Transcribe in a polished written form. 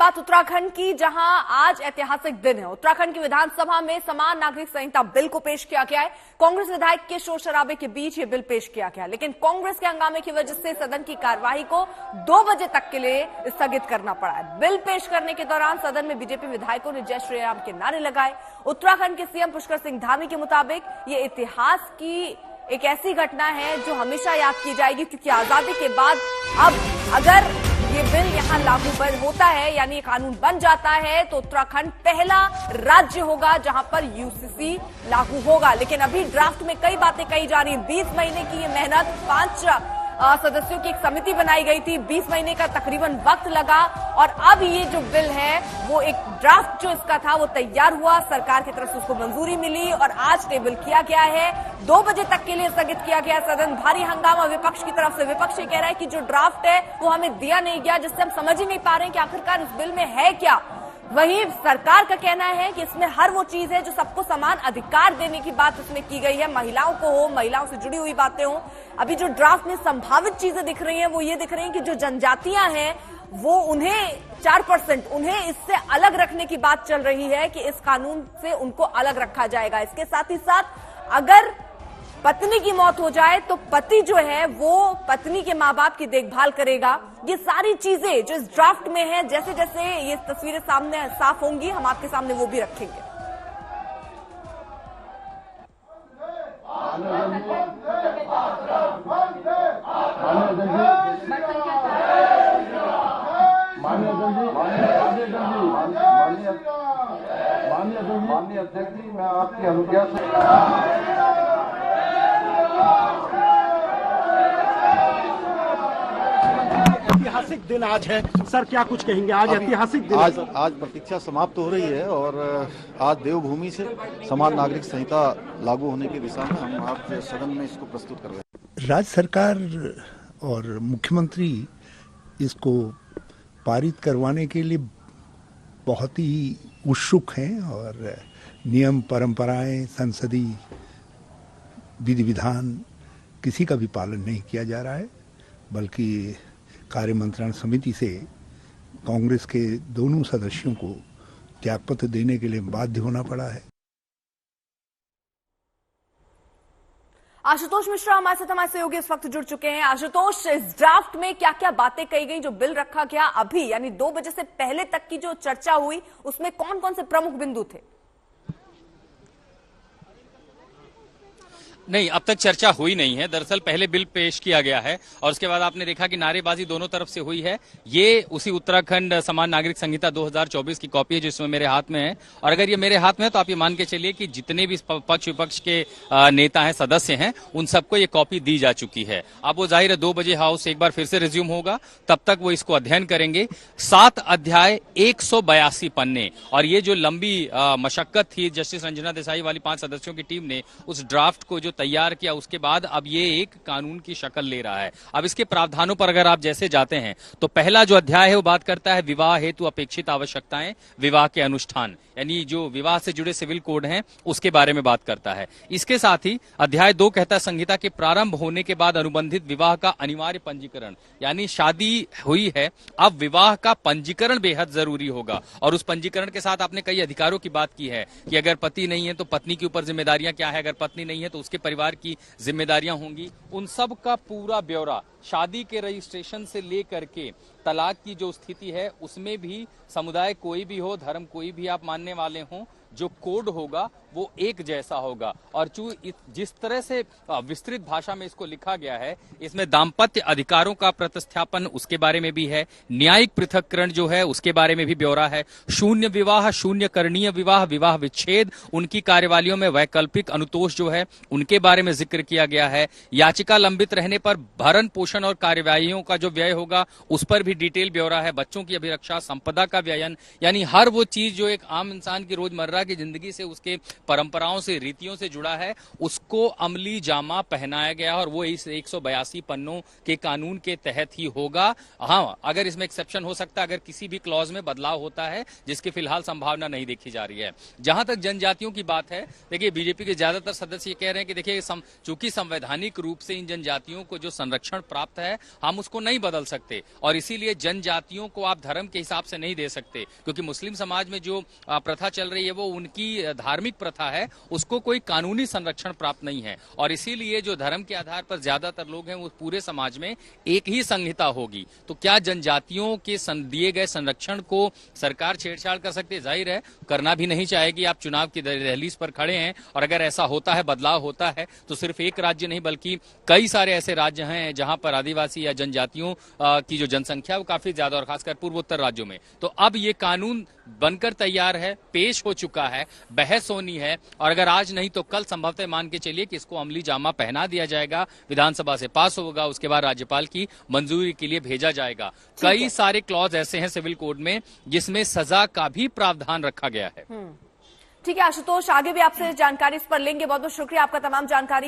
बात उत्तराखंड की, जहां आज ऐतिहासिक दिन है। उत्तराखंड की विधानसभा में समान नागरिक संहिता बिल को पेश किया गया है। कांग्रेस विधायक के शोर शराबे के बीच ये बिल पेश किया गया, लेकिन कांग्रेस के हंगामे की वजह से सदन की कार्यवाही को 2 बजे तक के लिए स्थगित करना पड़ा है। बिल पेश करने के दौरान सदन में बीजेपी विधायकों ने जय श्री राम के नारे लगाए। उत्तराखंड के सीएम पुष्कर सिंह धामी के मुताबिक ये इतिहास की एक ऐसी घटना है जो हमेशा याद की जाएगी, क्योंकि आजादी के बाद अब अगर ये बिल यहां लागू होता है, यानी ये कानून बन जाता है, तो उत्तराखंड पहला राज्य होगा जहां पर यूसीसी लागू होगा। लेकिन अभी ड्राफ्ट में कई बातें कही जा रही हैं। 20 महीने की ये मेहनत, 5 सदस्यों की एक समिति बनाई गई थी, 20 महीने का तकरीबन वक्त लगा, और अब ये जो बिल है वो एक ड्राफ्ट जो इसका था वो तैयार हुआ, सरकार की तरफ से उसको मंजूरी मिली और आज टेबल किया गया है। 2 बजे तक के लिए स्थगित किया गया सदन। भारी हंगामा विपक्ष की तरफ से। विपक्ष ये कह रहा है कि जो ड्राफ्ट है वो हमें दिया नहीं गया, जिससे हम समझ ही नहीं पा रहे हैं कि आखिरकार इस बिल में है क्या। वहीं सरकार का कहना है कि इसमें हर वो चीज है जो सबको समान अधिकार देने की बात इसमें की गई है, महिलाओं को हो, महिलाओं से जुड़ी हुई बातें हो। अभी जो ड्राफ्ट में संभावित चीजें दिख रही हैं वो ये दिख रही हैं कि जो जनजातियां हैं वो उन्हें 4% उन्हें इससे अलग रखने की बात चल रही है कि इस कानून से उनको अलग रखा जाएगा। इसके साथ ही साथ अगर पत्नी की मौत हो जाए तो पति जो है वो पत्नी के मां बाप की देखभाल करेगा। ये सारी चीजें जो इस ड्राफ्ट में है, जैसे जैसे ये तस्वीरें सामने साफ होंगी हम आपके सामने वो भी रखेंगे। माननीय अध्यक्ष जी, मैं आपकी अनुज्ञा से ऐतिहासिक दिन आज है सर, क्या कुछ कहेंगे? आज ऐतिहासिक दिन आज प्रतीक्षा समाप्त हो रही है और आज देवभूमि से समान नागरिक संहिता लागू होने की दिशा में हम आज सदन में इसको प्रस्तुत कर रहे हैं। राज्य सरकार और मुख्यमंत्री इसको पारित करवाने के लिए बहुत ही उत्सुक हैं और नियम परंपराएं, संसदीय विधि विधान किसी का भी पालन नहीं किया जा रहा है, बल्कि कार्य मंत्रणा समिति से कांग्रेस के दोनों सदस्यों को त्यागपत्र देने के लिए बाध्य होना पड़ा है। आशुतोष मिश्रा हमारे साथ, हमारे सहयोगी इस वक्त जुड़ चुके हैं। आशुतोष, इस ड्राफ्ट में क्या क्या बातें कही गई, जो बिल रखा गया अभी यानी 2 बजे से पहले तक की जो चर्चा हुई, उसमें कौन कौन से प्रमुख बिंदु थे? नहीं, अब तक चर्चा हुई नहीं है। दरअसल पहले बिल पेश किया गया है और उसके बाद आपने देखा कि नारेबाजी दोनों तरफ से हुई है। ये उसी उत्तराखंड समान नागरिक संहिता 2024 की कॉपी है जिसमें मेरे हाथ में है, और अगर ये मेरे हाथ में है तो आप ये मान के चलिए कि जितने भी पक्ष विपक्ष के नेता हैं, सदस्य हैं, उन सबको ये कॉपी दी जा चुकी है। अब वो जाहिर है 2 बजे हाउस एक बार फिर से रिज्यूम होगा, तब तक वो इसको अध्ययन करेंगे। 7 अध्याय, 182 पन्ने, और ये जो लंबी मशक्कत थी जस्टिस रंजना देसाई वाली 5 सदस्यों की टीम ने उस ड्राफ्ट को जो तैयार किया, उसके बाद अब ये एक कानून की शक्ल ले रहा है। अब इसके प्रावधानों पर अगर आप जैसे जाते हैं तो पहला जो अध्याय है वो बात करता है विवाह हेतु अपेक्षित आवश्यकताएं, विवाह के अनुष्ठान, यानी जो विवाह से जुड़े सिविल कोड हैं उसके बारे में बात करता है। इसके साथ ही अध्याय 2 कहता है संहिता के प्रारंभ होने के बाद अनुबंधित विवाह का अनिवार्य पंजीकरण, यानी शादी हुई है, अब विवाह का पंजीकरण बेहद जरूरी होगा, और उस पंजीकरण के साथ आपने कई अधिकारों की बात की है कि अगर पति नहीं है तो पत्नी के ऊपर जिम्मेदारियां क्या है, अगर पत्नी नहीं है तो उसके परिवार की जिम्मेदारियां होंगी। उन सब का पूरा ब्यौरा, शादी के रजिस्ट्रेशन से लेकर के तलाक की जो स्थिति है उसमें भी समुदाय कोई भी हो, धर्म कोई भी आप मानने वाले हों, जो कोड होगा वो एक जैसा होगा। और जिस तरह से विस्तृत भाषा में इसको लिखा गया है, इसमें दाम्पत्य अधिकारों का प्रतिस्थापन उसके बारे में भी है, न्यायिक पृथक्करण जो है उसके बारे में भी ब्यौरा है, शून्य विवाह, शून्य करणीय विवाह, विवाह विच्छेद, उनकी कार्यवालियों में वैकल्पिक अनुतोष जो है उनके बारे में जिक्र किया गया है, याचिका लंबित रहने पर भरण पोषण और कार्यवाहियों का जो व्यय होगा उस पर भी डिटेल ब्यौरा है, बच्चों की अभिरक्षा, संपदा का व्ययन, यानी हर वो चीज जो एक आम इंसान की रोजमर्रा की जिंदगी से, उसके परंपराओं से, रीतियों से जुड़ा है, उसको अमली जामा पहनाया गया और वो इस 182 पन्नों के कानून के तहत ही होगा। हाँ, अगर इसमें एक्सेप्शन हो सकता है अगर किसी भी क्लॉज में बदलाव होता है, जिसकी फिलहाल संभावना नहीं देखी जा रही है। जहां तक जनजातियों की बात है, देखिए बीजेपी के ज्यादातर सदस्य ये कह रहे हैं कि देखिए चूंकि संवैधानिक रूप से इन जनजातियों को जो संरक्षण प्राप्त है हम उसको नहीं बदल सकते, और इसीलिए इसीलिए जनजातियों को आप धर्म के हिसाब से नहीं दे सकते, क्योंकि मुस्लिम समाज में जो प्रथा चल रही है वो उनकी धार्मिक प्रथा है, उसको कोई कानूनी संरक्षण प्राप्त नहीं है। और इसीलिए जो धर्म के आधार पर ज्यादातर लोग हैं वो पूरे समाज में एक ही संहिता होगी। तो क्या जनजातियों के दिए गए संरक्षण को सरकार छेड़छाड़ कर सकती है? जाहिर है करना भी नहीं चाहेगी। आप चुनाव की दहलीज पर खड़े हैं और अगर ऐसा होता है, बदलाव होता है, तो सिर्फ एक राज्य नहीं बल्कि कई सारे ऐसे राज्य हैं जहां पर आदिवासी या जनजातियों की जो जनसंख्या है वो काफी ज्यादा, और खासकर पूर्वोत्तर राज्यों में। तो अब ये कानून बनकर तैयार है, पेश हो चुका है, बहस होनी है, और अगर आज नहीं तो कल संभवतः मान के चलिए कि इसको अमली जामा पहना दिया जाएगा, विधानसभा से पास होगा, उसके बाद राज्यपाल की मंजूरी के लिए भेजा जाएगा। कई सारे क्लॉज ऐसे हैं सिविल कोड में जिसमें सजा का भी प्रावधान रखा गया है। ठीक है आशुतोष, आगे भी आपसे जानकारी इस पर लेंगे। बहुत बहुत शुक्रिया आपका तमाम जानकारी